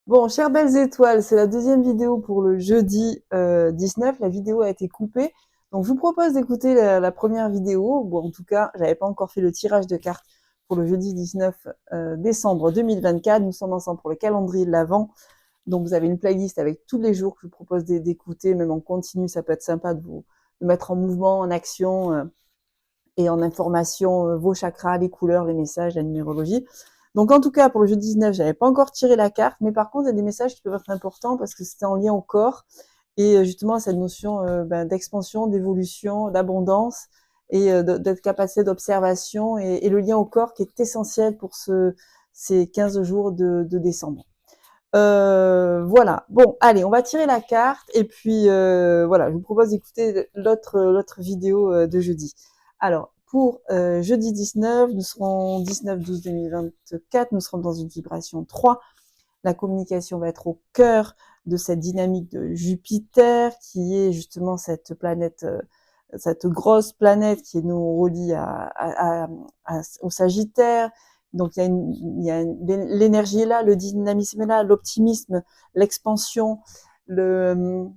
Bon, chères belles étoiles, c'est la deuxième vidéo pour le jeudi 19. La vidéo a été coupée. Donc, je vous propose d'écouter la première vidéo. Bon, en tout cas, j'avais pas encore fait le tirage de cartes pour le jeudi 19 décembre 2024. Nous sommes ensemble pour le calendrier de l'Avent. Donc, vous avez une playlist avec tous les jours que je vous propose d'écouter, même en continu. Ça peut être sympa de mettre en mouvement, en action et en information vos chakras, les couleurs, les messages, la numérologie. Donc en tout cas, pour le jeudi 19, j'avais pas encore tiré la carte, mais par contre, il y a des messages qui peuvent être importants parce que c'était en lien au corps et justement cette notion d'expansion, d'évolution, d'abondance et d'être capacité d'observation et le lien au corps qui est essentiel pour ces 15 jours de décembre. Voilà. Bon, allez, on va tirer la carte et puis voilà, je vous propose d'écouter l'autre vidéo de jeudi. Alors, pour jeudi 19, nous serons 19-12-2024, nous serons dans une vibration 3. La communication va être au cœur de cette dynamique de Jupiter, qui est justement cette planète, cette grosse planète qui nous relie au Sagittaire. Donc il y a l'énergie est là, le dynamisme est là, l'optimisme, l'expansion, l'envie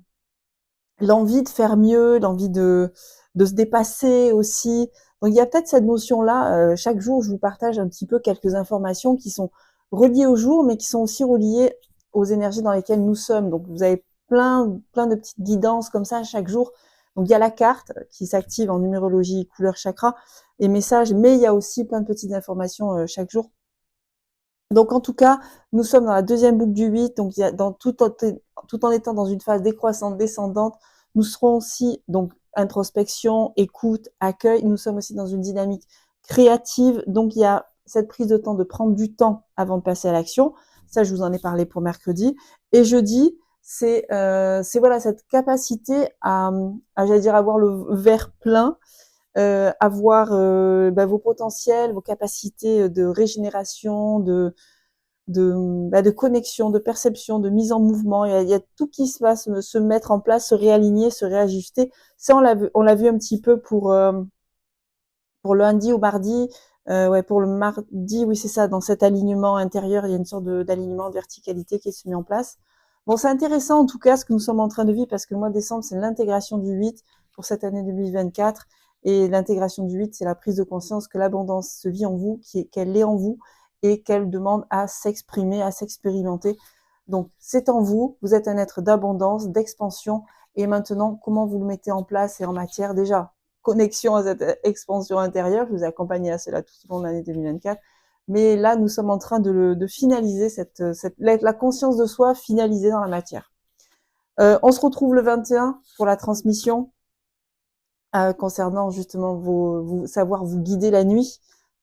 de faire mieux, l'envie de se dépasser aussi. Donc il y a peut-être cette notion-là. Chaque jour, je vous partage un petit peu quelques informations qui sont reliées au jour, mais qui sont aussi reliées aux énergies dans lesquelles nous sommes. Donc vous avez plein de petites guidances comme ça chaque jour. Donc il y a la carte qui s'active en numérologie, couleur chakra et messages, mais il y a aussi plein de petites informations chaque jour. Donc en tout cas, nous sommes dans la deuxième boucle du 8, donc il y a tout en étant dans une phase décroissante, descendante, nous serons aussi donc introspection, écoute, accueil, nous sommes aussi dans une dynamique créative, donc il y a cette prise de temps de prendre du temps avant de passer à l'action. Ça, je vous en ai parlé pour mercredi. Et jeudi, c'est voilà cette capacité à j'allais dire avoir le verre plein, avoir vos potentiels, vos capacités de régénération, de connexion, de perception, de mise en mouvement. Il y a tout qui va se mettre en place, se réaligner, se réajuster. Ça, on l'a vu un petit peu pour lundi ou mardi. Ouais, pour le mardi, oui, c'est ça. Dans cet alignement intérieur, il y a une sorte d'alignement de verticalité qui se met en place. Bon, c'est intéressant en tout cas ce que nous sommes en train de vivre parce que le mois de décembre, c'est l'intégration du 8 pour cette année 2024. Et l'intégration du 8, c'est la prise de conscience que l'abondance se vit en vous, qu'elle est en vous et qu'elle demande à s'exprimer, à s'expérimenter. Donc, c'est en vous, vous êtes un être d'abondance, d'expansion. Et maintenant, comment vous le mettez en place et en matière déjà connexion à cette expansion intérieure. Je vous ai accompagné à cela tout au long de l'année 2024. Mais là, nous sommes en train de finaliser la conscience de soi finalisée dans la matière. On se retrouve le 21 pour la transmission concernant justement savoir vous guider la nuit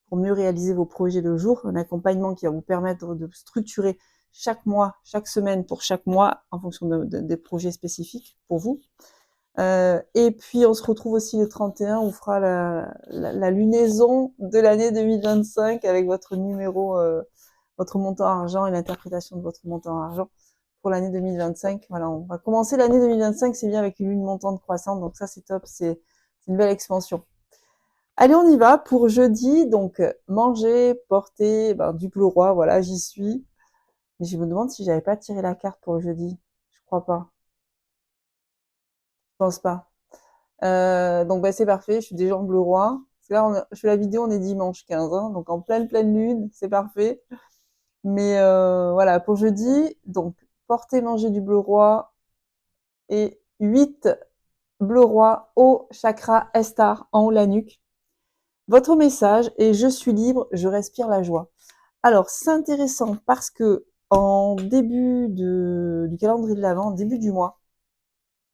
pour mieux réaliser vos projets le jour. Un accompagnement qui va vous permettre de structurer chaque mois, chaque semaine pour chaque mois en fonction des projets spécifiques pour vous. Et puis on se retrouve aussi le 31, on fera la lunaison de l'année 2025 avec votre numéro, votre montant argent et l'interprétation de votre montant argent pour l'année 2025. Voilà, on va commencer l'année 2025, c'est bien avec une lune montante croissante, donc ça c'est top, c'est une belle expansion. Allez, on y va pour jeudi, donc manger, porter, du bleu roi, voilà, j'y suis. Mais je me demande si j'avais pas tiré la carte pour le jeudi. Je crois pas. Je pense pas. Donc c'est parfait, je suis déjà en bleu roi. Parce que là, je fais la vidéo, on est dimanche 15, hein, donc en pleine lune, c'est parfait. Mais voilà, pour jeudi, donc porter, manger du bleu roi et 8 bleu roi au chakra Estar en haut de la nuque. Votre message est: je suis libre, je respire la joie. Alors c'est intéressant parce que en début du calendrier de l'Avent, début du mois,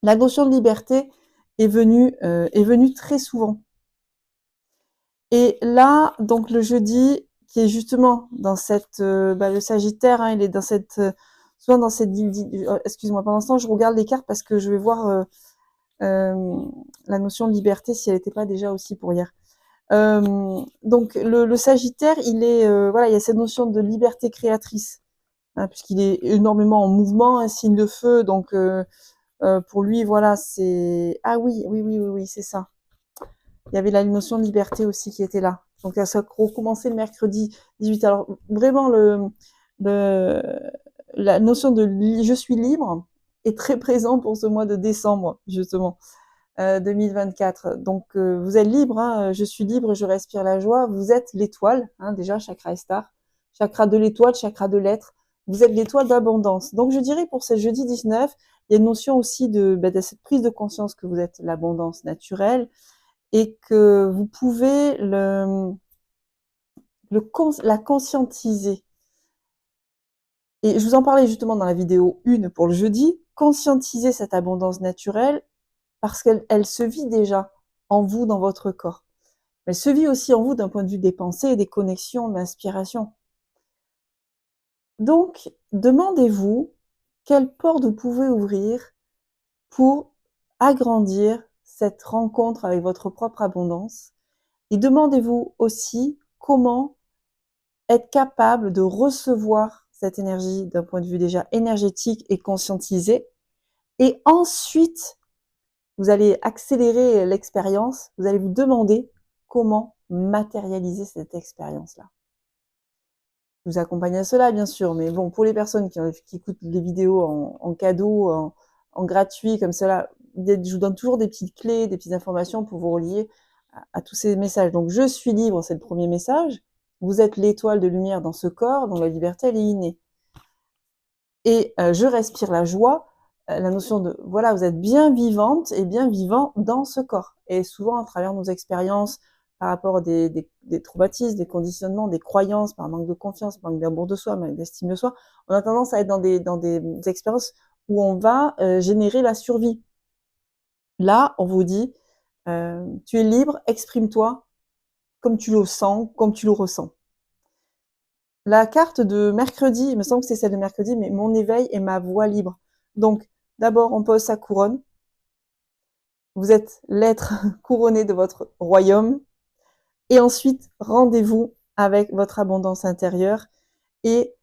la notion de liberté est venue très souvent. Et là, donc le jeudi, qui est justement dans cette, le Sagittaire, hein, il est dans cette, souvent dans cette, excuse-moi, pendant ce temps, je regarde les cartes parce que je vais voir la notion de liberté si elle n'était pas déjà aussi pour hier. Donc le Sagittaire, il est, voilà, il y a cette notion de liberté créatrice, hein, puisqu'il est énormément en mouvement, un signe de feu, donc pour lui, voilà, c'est, ah oui, c'est ça. Il y avait la notion de liberté aussi qui était là. Donc ça a recommencé le mercredi 18. Alors vraiment le la notion de je suis libre est très présent pour ce mois de décembre, justement, 2024. Donc, vous êtes libre, hein, je suis libre, je respire la joie. Vous êtes l'étoile, hein, déjà, chakra et star. Chakra de l'étoile, chakra de l'être. Vous êtes l'étoile d'abondance. Donc, je dirais pour ce jeudi 19, il y a une notion aussi de cette prise de conscience que vous êtes l'abondance naturelle et que vous pouvez la conscientiser. Et je vous en parlais justement dans la vidéo 1 pour le jeudi, conscientiser cette abondance naturelle parce qu'elle se vit déjà en vous, dans votre corps. Elle se vit aussi en vous d'un point de vue des pensées, des connexions, de l'inspiration. Donc, demandez-vous quelle porte vous pouvez ouvrir pour agrandir cette rencontre avec votre propre abondance. Et demandez-vous aussi comment être capable de recevoir cette énergie d'un point de vue déjà énergétique et conscientisé. Et ensuite, vous allez accélérer l'expérience, vous allez vous demander comment matérialiser cette expérience-là. Je vous accompagne à cela, bien sûr, mais bon, pour les personnes qui écoutent les vidéos en cadeau, en gratuit, comme cela, je vous donne toujours des petites clés, des petites informations pour vous relier à tous ces messages. Donc, je suis libre, c'est le premier message. Vous êtes l'étoile de lumière dans ce corps, dont la liberté, elle est innée. Et je respire la joie, la notion de, voilà, vous êtes bien vivante et bien vivant dans ce corps. Et souvent, à travers nos expériences, par rapport à des traumatismes, des conditionnements, des croyances, par manque de confiance, par manque d'amour de soi, manque d'estime de soi, on a tendance à être dans des expériences où on va générer la survie. Là, on vous dit, tu es libre, exprime-toi comme tu le sens, comme tu le ressens. La carte de mercredi, il me semble que c'est celle de mercredi, mais mon éveil et ma voix libre. Donc, d'abord, on pose sa couronne. Vous êtes l'être couronné de votre royaume. Et ensuite, rendez-vous avec votre abondance intérieure et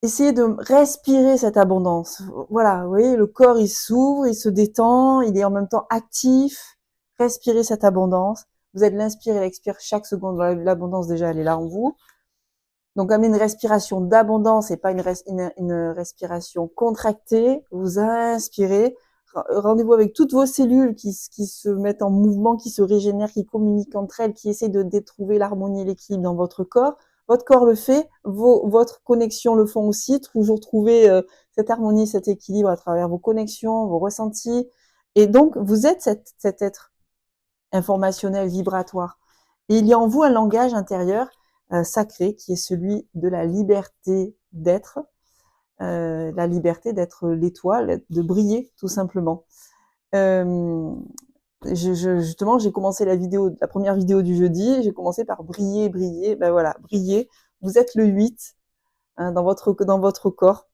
essayez de respirer cette abondance. Voilà, vous voyez, le corps, il s'ouvre, il se détend, il est en même temps actif. Respirez cette abondance. Vous êtes l'inspire et l'expire chaque seconde. L'abondance, déjà, elle est là en vous. Donc, amenez une respiration d'abondance et pas une respiration contractée. Vous inspirez. Rendez-vous avec toutes vos cellules qui se mettent en mouvement, qui se régénèrent, qui communiquent entre elles, qui essaient de trouver l'harmonie et l'équilibre dans votre corps. Votre corps le fait, votre connexion le font aussi. Toujours trouver cette harmonie, cet équilibre à travers vos connexions, vos ressentis. Et donc, vous êtes cet être informationnel, vibratoire. Et il y a en vous un langage intérieur sacré qui est celui de la liberté d'être, la liberté d'être l'étoile, de briller tout simplement. Justement, j'ai commencé la première vidéo du jeudi, j'ai commencé par briller, briller, ben voilà, briller. Vous êtes le 8 hein, dans votre corps.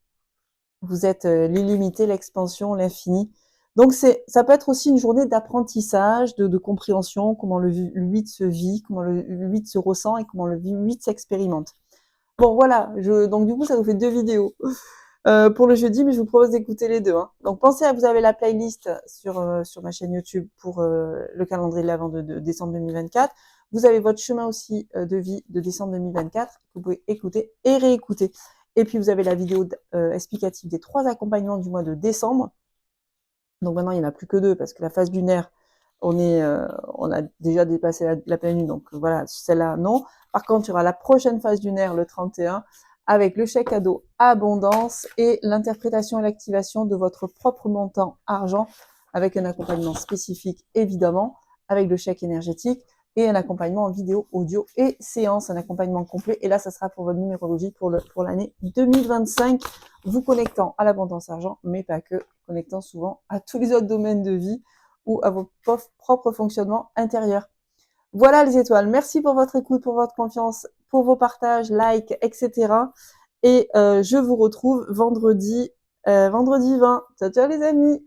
Vous êtes l'illimité, l'expansion, l'infini. Donc ça peut être aussi une journée d'apprentissage, de compréhension, comment le 8 se vit, comment le 8 se ressent et comment le 8 s'expérimente. Bon voilà, donc du coup ça vous fait 2 vidéos pour le jeudi, mais je vous propose d'écouter les deux. Hein. Donc pensez à vous avez la playlist sur ma chaîne YouTube pour le calendrier de l'Avent de décembre 2024. Vous avez votre chemin aussi de vie de décembre 2024 que vous pouvez écouter et réécouter. Et puis vous avez la vidéo explicative des 3 accompagnements du mois de décembre. Donc maintenant il n'y en a plus que 2 parce que la phase lunaire, on a déjà dépassé la pleine lune, donc voilà, celle-là non. Par contre, il y aura la prochaine phase lunaire le 31 avec le chèque cadeau abondance et l'interprétation et l'activation de votre propre montant argent avec un accompagnement spécifique évidemment, avec le chèque énergétique et un accompagnement en vidéo, audio et séance, un accompagnement complet. Et là, ça sera pour votre numérologie pour l'année 2025, vous connectant à l'abondance argent, mais pas que, connectant souvent à tous les autres domaines de vie ou à vos propres fonctionnements intérieurs. Voilà les étoiles. Merci pour votre écoute, pour votre confiance, pour vos partages, likes, etc. Et je vous retrouve vendredi 20. Ciao, ciao les amis!